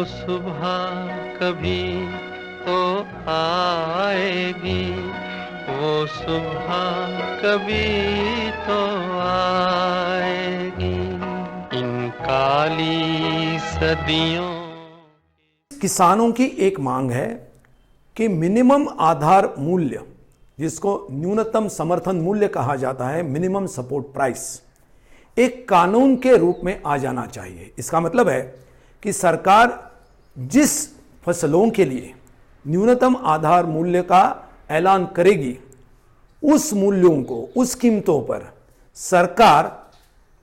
सुबह कभी तो आएगी, वो सुबह कभी तो आएगी। इन काली सदियों। किसानों की एक मांग है कि मिनिमम आधार मूल्य, जिसको न्यूनतम समर्थन मूल्य कहा जाता है, मिनिमम सपोर्ट प्राइस, एक कानून के रूप में आ जाना चाहिए। इसका मतलब है कि सरकार जिस फसलों के लिए न्यूनतम आधार मूल्य का ऐलान करेगी, उस मूल्यों को, उस कीमतों पर सरकार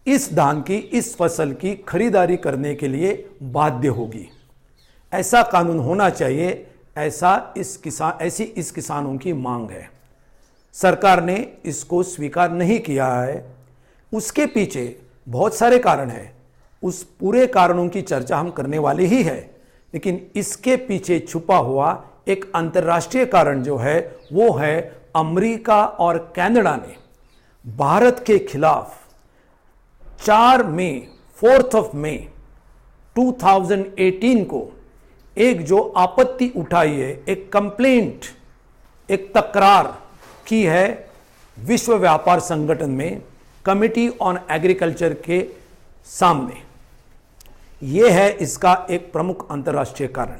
इस धान की, इस फसल की खरीदारी करने के लिए बाध्य होगी। ऐसा कानून होना चाहिए, ऐसी इस किसानों की मांग है। सरकार ने इसको स्वीकार नहीं किया है। उसके पीछे बहुत सारे कारण हैं। उस पूरे कारणों की चर्चा हम करने वाले ही है, लेकिन इसके पीछे छुपा हुआ एक अंतर्राष्ट्रीय कारण जो है वो है अमेरिका और कनाडा ने भारत के खिलाफ 4 मई 2018 को एक जो आपत्ति उठाई है, एक कंप्लेंट, एक तकरार की है विश्व व्यापार संगठन में, कमिटी ऑन एग्रीकल्चर के सामने। यह है इसका एक प्रमुख अंतर्राष्ट्रीय कारण।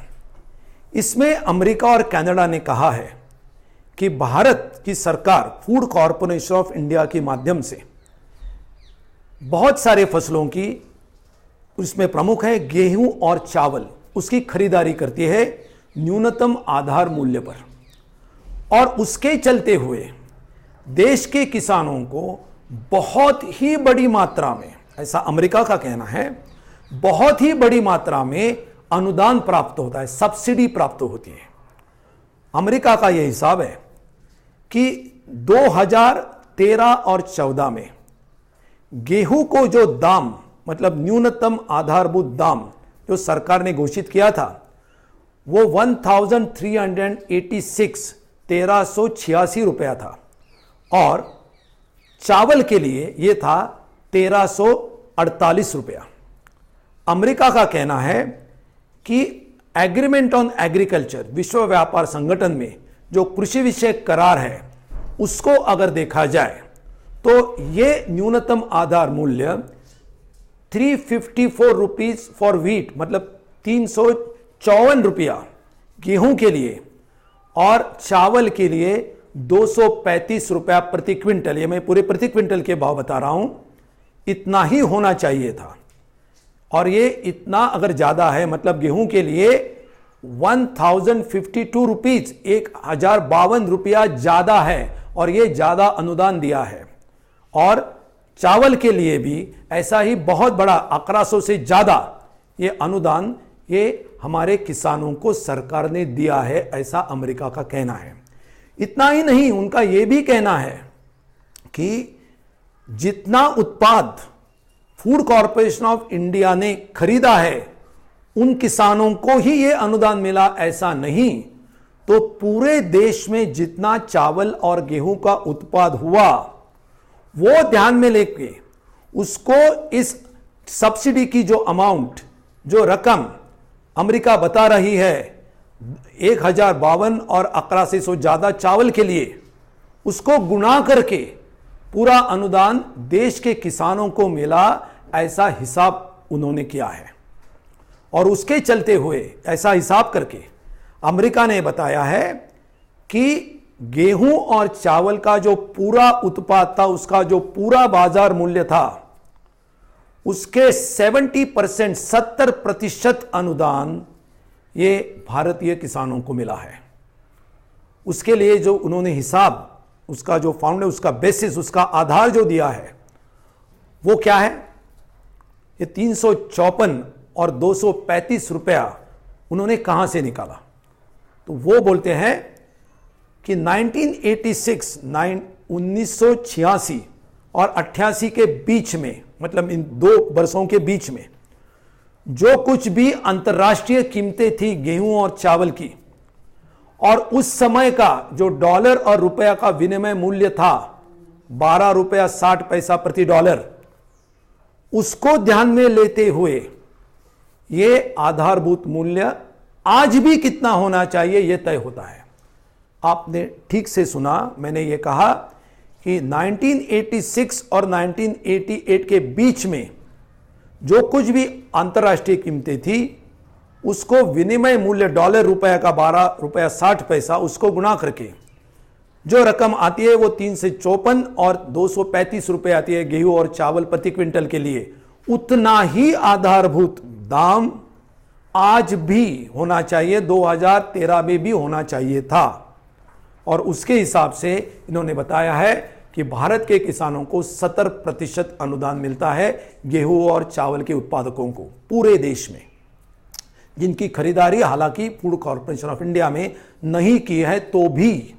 इसमें अमेरिका और कनाडा ने कहा है कि भारत की सरकार फूड कॉरपोरेशन ऑफ इंडिया के माध्यम से बहुत सारे फसलों की, उसमें प्रमुख है गेहूं और चावल, उसकी खरीदारी करती है न्यूनतम आधार मूल्य पर। और उसके चलते हुए देश के किसानों को बहुत ही बड़ी मात्रा में, ऐसा अमेरिका का कहना है, बहुत ही बड़ी मात्रा में अनुदान प्राप्त होता है, सब्सिडी प्राप्त होती है। अमेरिका का यह हिसाब है कि 2013 और 14 में गेहूं को जो दाम, मतलब न्यूनतम आधारभूत दाम जो सरकार ने घोषित किया था, वो 1386 रुपया था, और चावल के लिए यह था 1348 रुपया। अमेरिका का कहना है कि एग्रीमेंट ऑन एग्रीकल्चर, विश्व व्यापार संगठन में जो कृषि विषयक करार है, उसको अगर देखा जाए तो यह न्यूनतम आधार मूल्य 354 रुपीज फॉर व्हीट, मतलब 354 रुपया गेहूं के लिए, और चावल के लिए 235 रुपया प्रति क्विंटल, ये मैं पूरे प्रति क्विंटल के भाव बता रहा हूं, इतना ही होना चाहिए था। और ये इतना अगर ज्यादा है, मतलब गेहूं के लिए 1052 रुपीज, 1052 रुपया ज्यादा है, और ये ज्यादा अनुदान दिया है। और चावल के लिए भी ऐसा ही बहुत बड़ा 1100 से ज्यादा ये अनुदान ये हमारे किसानों को सरकार ने दिया है, ऐसा अमेरिका का कहना है। इतना ही नहीं, उनका यह भी कहना है कि जितना उत्पाद फूड कॉरपोरेशन ऑफ इंडिया ने खरीदा है, उन किसानों को ही यह अनुदान मिला, ऐसा नहीं। तो पूरे देश में जितना चावल और गेहूं का उत्पाद हुआ, वो ध्यान में लेके उसको इस सब्सिडी की जो अमाउंट, जो रकम अमेरिका बता रही है 1052 और 1100 ज्यादा चावल के लिए, उसको गुणा करके पूरा अनुदान देश के किसानों को मिला, ऐसा हिसाब उन्होंने किया है। और उसके चलते हुए ऐसा हिसाब करके अमेरिका ने बताया है कि गेहूं और चावल का जो पूरा उत्पाद था, उसका जो पूरा बाजार मूल्य था, उसके 70% अनुदान ये भारतीय किसानों को मिला है। उसके लिए जो उन्होंने हिसाब, उसका जो फाउंडेशन, उसका बेसिस, उसका आधार जो दिया है, वो क्या है? ये 354 और 235 रुपया उन्होंने कहां से निकाला? तो वो बोलते हैं कि 1986 और 88 के बीच में, मतलब इन 2 वर्षों के बीच में जो कुछ भी अंतर्राष्ट्रीय कीमतें थी गेहूं और चावल की, और उस समय का जो डॉलर और रुपया का विनिमय मूल्य था 12 रुपया 60 पैसा प्रति डॉलर, उसको ध्यान में लेते हुए ये आधारभूत मूल्य आज भी कितना होना चाहिए यह तय होता है। आपने ठीक से सुना, मैंने ये कहा कि 1986 और 1988 के बीच में जो कुछ भी अंतर्राष्ट्रीय कीमतें थी उसको विनिमय मूल्य डॉलर रुपए का 12 रुपया 60 पैसा उसको गुणा करके जो रकम आती है वो 354 और 235 रुपए आती है गेहूं और चावल प्रति क्विंटल के लिए। उतना ही आधारभूत दाम आज भी होना चाहिए, 2013 में भी होना चाहिए था। और उसके हिसाब से इन्होंने बताया है कि भारत के किसानों को 70% अनुदान मिलता है गेहूं और चावल के उत्पादकों को पूरे देश में, जिनकी खरीदारी हालांकि फूड कॉर्पोरेशन ऑफ इंडिया में नहीं की है, तो भी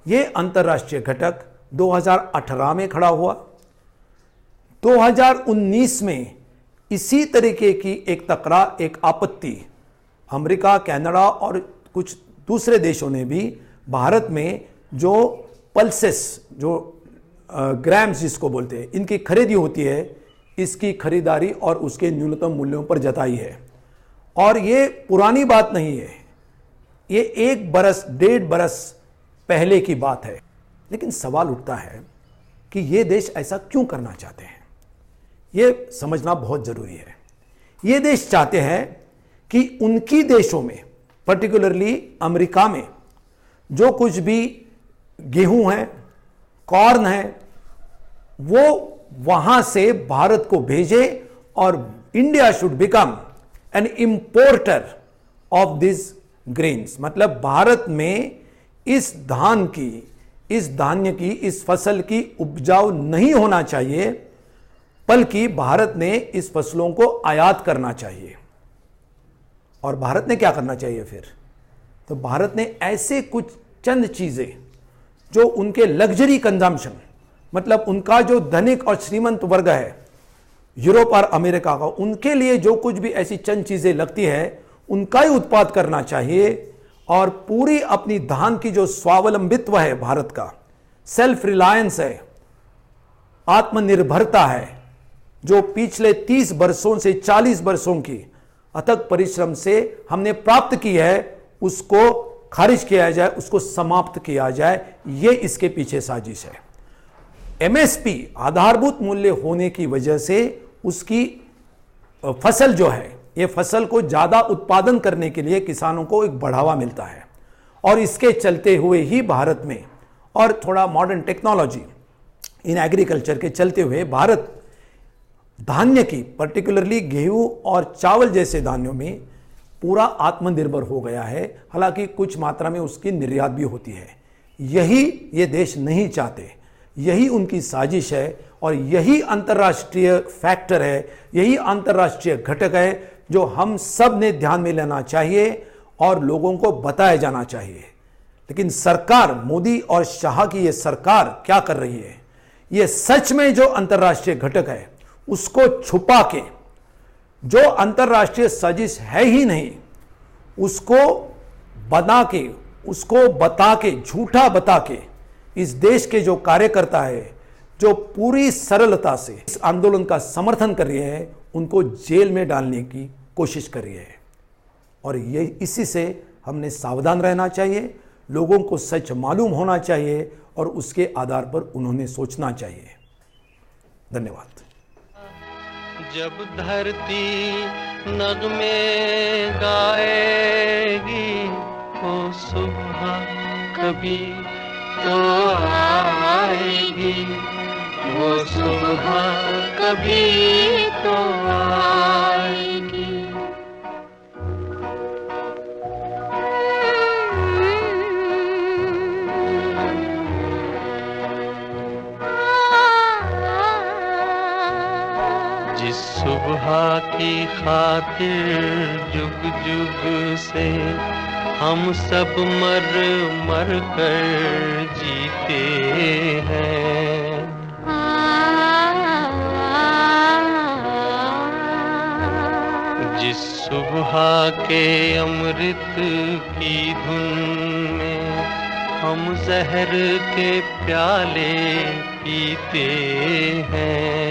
यह अंतर्राष्ट्रीय घटक 2018 में खड़ा हुआ। 2019 में इसी तरीके की एक तकरार, एक आपत्ति अमेरिका, कनाडा और कुछ दूसरे देशों ने भी भारत में जो पल्सेस, जो ग्राम्स जिसको बोलते हैं, इनकी खरीदी होती है, इसकी खरीदारी और उसके न्यूनतम मूल्यों पर जताई है। और ये पुरानी बात नहीं है, ये 1 बरस 1.5 बरस पहले की बात है। लेकिन सवाल उठता है कि ये देश ऐसा क्यों करना चाहते हैं, ये समझना बहुत जरूरी है। ये देश चाहते हैं कि उनकी देशों में, पर्टिकुलरली अमेरिका में, जो कुछ भी गेहूं है, कॉर्न है, वो वहां से भारत को भेजे और India should become an importer of this grains. मतलब भारत में इस धान की, इस धान्य की, इस फसल की उपजाऊ नहीं होना चाहिए, बल्कि भारत ने इस फसलों को आयात करना चाहिए। और भारत ने क्या करना चाहिए फिर? तो भारत ने ऐसे कुछ चंद चीजें जो उनके लग्जरी कंजम्पशन, मतलब उनका जो धनिक और श्रीमंत वर्ग है यूरोप और अमेरिका का, उनके लिए जो कुछ भी ऐसी चंद चीजें लगती है उनका ही उत्पाद करना चाहिए। और पूरी अपनी धान की जो स्वावलंबित्व है, भारत का सेल्फ रिलायंस है, आत्मनिर्भरता है, जो पिछले 30 वर्षों से 40 वर्षों की अथक परिश्रम से हमने प्राप्त की है, उसको खारिज किया जाए, उसको समाप्त किया जाए। यह इसके पीछे साजिश है। एमएसपी आधारभूत मूल्य होने की वजह से उसकी फसल जो है, ये फसल को ज्यादा उत्पादन करने के लिए किसानों को एक बढ़ावा मिलता है। और इसके चलते हुए ही भारत में, और थोड़ा मॉडर्न टेक्नोलॉजी इन एग्रीकल्चर के चलते हुए भारत धान्य की, पर्टिकुलरली गेहूं और चावल जैसे धान्यों में पूरा आत्मनिर्भर हो गया है। हालांकि कुछ मात्रा में उसकी निर्यात भी होती है। यही ये देश नहीं चाहते, यही उनकी साजिश है और यही अंतर्राष्ट्रीय फैक्टर है, यही अंतर्राष्ट्रीय घटक है जो हम सब ने ध्यान में लेना चाहिए और लोगों को बताया जाना चाहिए। लेकिन सरकार, मोदी और शाह की ये सरकार क्या कर रही है? ये सच में जो अंतर्राष्ट्रीय घटक है उसको छुपा के, जो अंतर्राष्ट्रीय साजिश है ही नहीं, उसको बना के, उसको बता के, झूठा बता के इस देश के जो कार्यकर्ता है, जो पूरी सरलता से इस आंदोलन का समर्थन कर रहे हैं, उनको जेल में डालने की कोशिश कर रही है। और ये इसी से हमने सावधान रहना चाहिए, लोगों को सच मालूम होना चाहिए और उसके आधार पर उन्होंने सोचना चाहिए। धन्यवाद। जब धरती नगमे गाएगी, वो सुबह कभी तो आएगी, वो सुबह कभी तो आएगी। जिस सुबह की खातिर जुग जुग से हम सब मर मर कर जीते हैं, जिस सुबह के अमृत की धुन में हम जहर के प्याले पीते हैं,